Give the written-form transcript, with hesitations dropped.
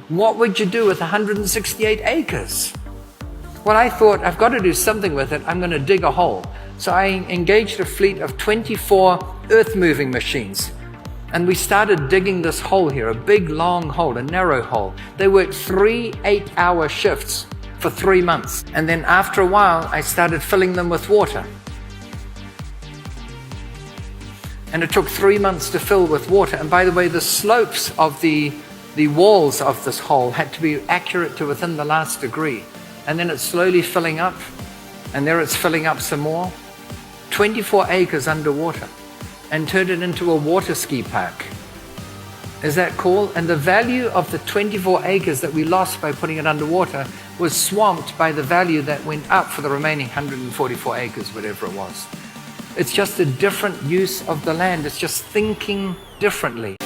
What would you do with 168 acres? Well, I thought, I've got to do something with it. I'm going to dig a hole. So I engaged a fleet of 24 earth-moving machines. And we started digging this hole here, a big, long hole, a narrow hole. They worked 3 8-hour shifts for 3 months. And then after a while, I started filling them with water. And it took 3 months to fill with water. And by the way, the slopes of the walls of this hole had to be accurate to within the last degree. And then it's slowly filling up. And there it's filling up some more. 24 acres underwater. And turned it into a water ski park. Is that cool? And the value of the 24 acres that we lost by putting it underwater was swamped by the value that went up for the remaining 144 acres, whatever it was. It's just a different use of the land. It's just thinking differently.